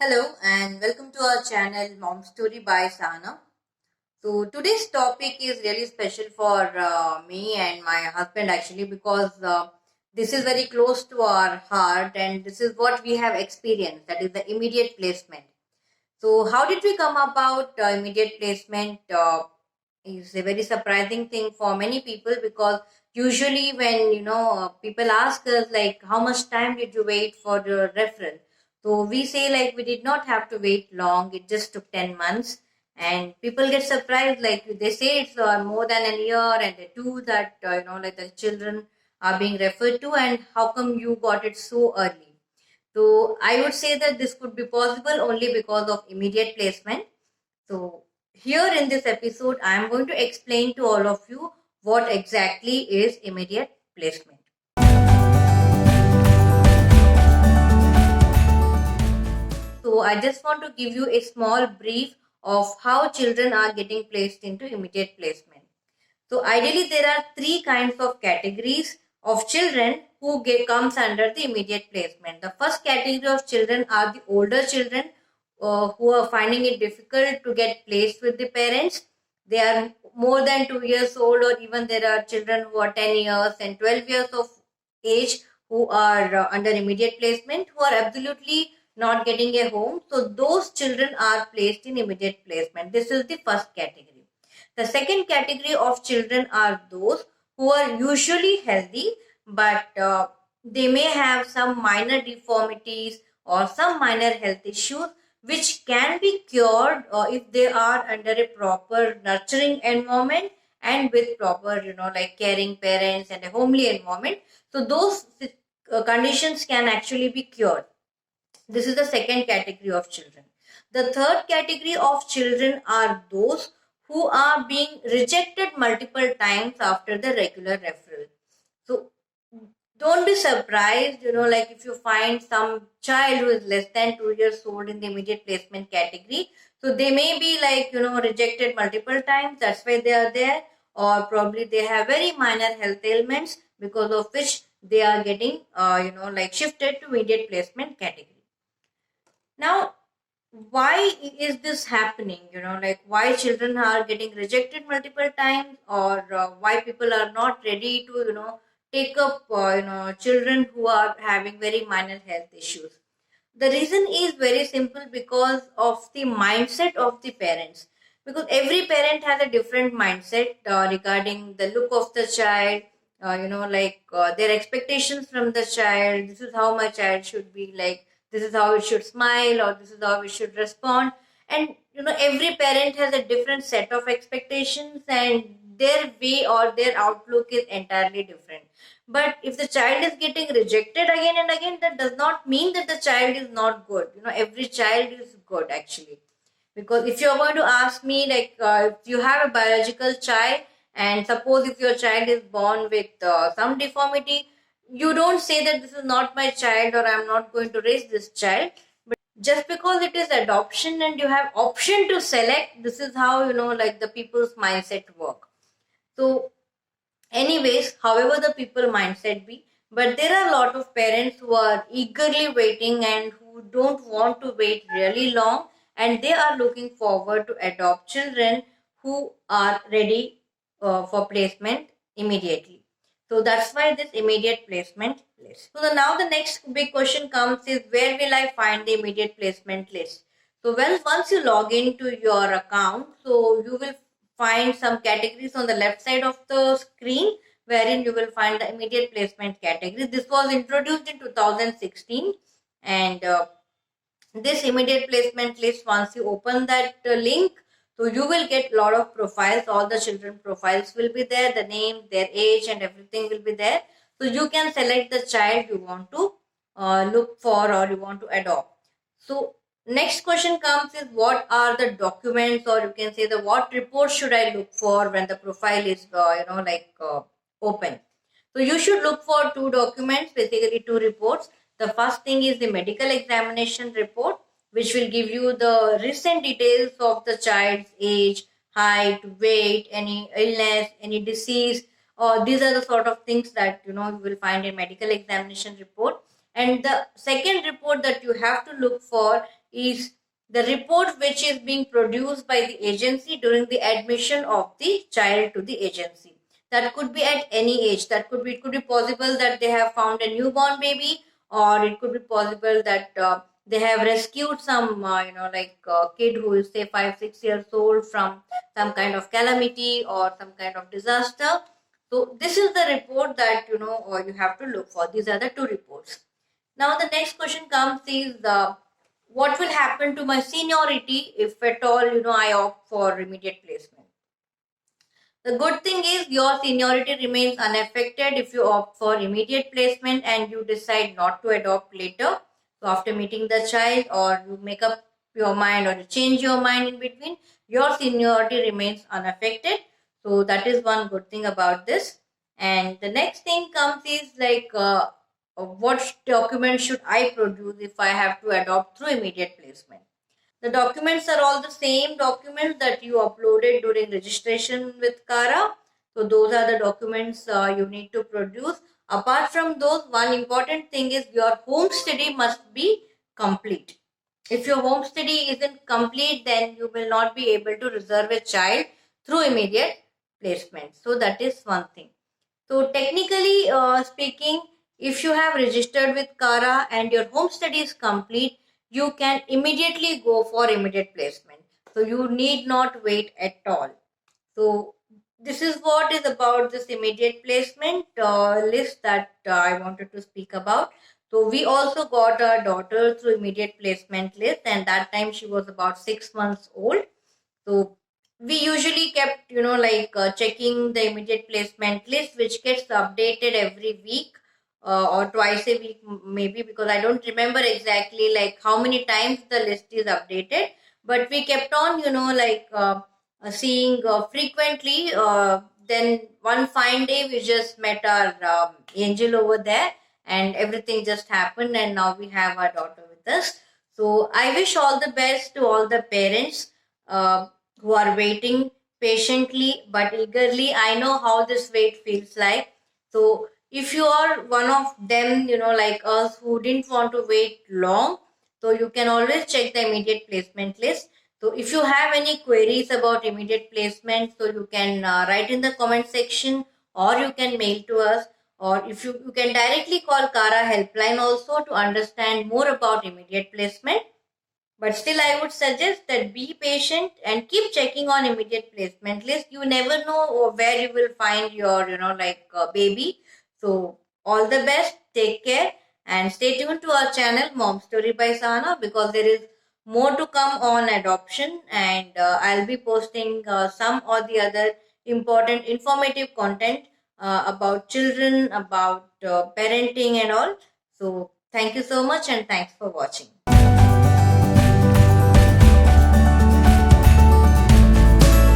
Hello and welcome to our channel Mom Story by Sana. So today's topic is really special for me and my husband actually because this is very close to our heart and this is what we have experienced, that is the immediate placement. So how did we come about immediate placement? Is a very surprising thing for many people because usually when people ask us like how much time did you wait for the referral, so we say like we did not have to wait long, it just took 10 months. And people get surprised, like they say it's more than a year and they do that, like the children are being referred to, and how come you got it so early? So I would say that this could be possible only because of immediate placement. So here in this episode, I am going to explain to all of you what exactly is immediate placement. So I just want to give you a small brief of how children are getting placed into immediate placement. So ideally, there are three kinds of categories of children who comes under the immediate placement. The first category of children are the older children who are finding it difficult to get placed with the parents. They are more than 2 years old, or even there are children who are 10 years and 12 years of age who are under immediate placement, who are absolutely not getting a home. So those children are placed in immediate placement. This is the first category. The second category of children are those who are usually healthy, but they may have some minor deformities or some minor health issues which can be cured if they are under a proper nurturing environment and with proper, like caring parents and a homely environment. So those conditions can actually be cured. This is the second category of children. The third category of children are those who are being rejected multiple times after the regular referral. So don't be surprised, like if you find some child who is less than 2 years old in the immediate placement category. So they may be like, rejected multiple times. That's why they are there. Or probably they have very minor health ailments because of which they are getting, like shifted to immediate placement category. Now, why is this happening? Like why children are getting rejected multiple times, or why people are not ready to, take up, children who are having very minor health issues. The reason is very simple, because of the mindset of the parents. Because every parent has a different mindset regarding the look of the child, like their expectations from the child. This is how my child should be, like this is how it should smile, or this is how it should respond. And every parent has a different set of expectations, and their way or their outlook is entirely different. But if the child is getting rejected again and again, that does not mean that the child is not good. Every child is good actually. Because if you're going to ask me, like, if you have a biological child, and suppose if your child is born with some deformity, you don't say that this is not my child or I'm not going to raise this child. But just because it is adoption and you have option to select, this is how, like the people's mindset work. So anyways, however the people mindset be, but there are a lot of parents who are eagerly waiting and who don't want to wait really long, and they are looking forward to adopt children who are ready for placement immediately. So that's why this immediate placement list. So now the next big question comes is, where will I find the immediate placement list? So once you log into your account, so you will find some categories on the left side of the screen, wherein you will find the immediate placement category. This was introduced in 2016, and this immediate placement list, once you open that link, so you will get a lot of profiles. All the children profiles will be there, the name, their age and everything will be there. So you can select the child you want to look for or you want to adopt. So next question comes is, what are the documents, or you can say the what report should I look for when the profile is open. So you should look for two documents, basically two reports. The first thing is the medical examination report, which will give you the recent details of the child's age, height, weight, any illness, any disease. These are the sort of things that you will find in medical examination report. And the second report that you have to look for is the report which is being produced by the agency during the admission of the child to the agency. That could be at any age. It could be possible that they have found a newborn baby, or it could be possible that they have rescued some kid who is say 5-6 years old from some kind of calamity or some kind of disaster. So this is the report that you have to look for. These are the two reports. Now the next question comes is what will happen to my seniority if at all I opt for immediate placement. The good thing is your seniority remains unaffected if you opt for immediate placement and you decide not to adopt later. So after meeting the child, or you make up your mind or you change your mind in between, your seniority remains unaffected. So that is one good thing about this. And the next thing comes is what documents should I produce if I have to adopt through immediate placement. The documents are all the same documents that you uploaded during registration with CARA. So those are the documents you need to produce. Apart from those, one important thing is your home study must be complete. If your home study isn't complete, then you will not be able to reserve a child through immediate placement. So that is one thing. So technically speaking, if you have registered with CARA and your home study is complete, you can immediately go for immediate placement. So you need not wait at all. So this is what is about this immediate placement list that I wanted to speak about. So we also got our daughter through immediate placement list, and that time she was about 6 months old. So we usually kept checking the immediate placement list, which gets updated every week or twice a week maybe, because I don't remember exactly like how many times the list is updated, but we kept on seeing frequently. Then one fine day we just met our angel over there, and everything just happened, and now we have our daughter with us. So I wish all the best to all the parents uh, who are waiting patiently but eagerly. I know how this wait feels like. So if you are one of them, like us, who didn't want to wait long, so you can always check the immediate placement list. So if you have any queries about immediate placement, so you can write in the comment section, or you can mail to us, or if you can directly call CARA helpline also to understand more about immediate placement. But still, I would suggest that be patient and keep checking on immediate placement list. You never know where you will find your, baby. So, all the best. Take care and stay tuned to our channel, Mom Story by Sana, because there is more to come on adoption, and I'll be posting some or the other important informative content about children, about parenting, and all. So, thank you so much, and thanks for watching.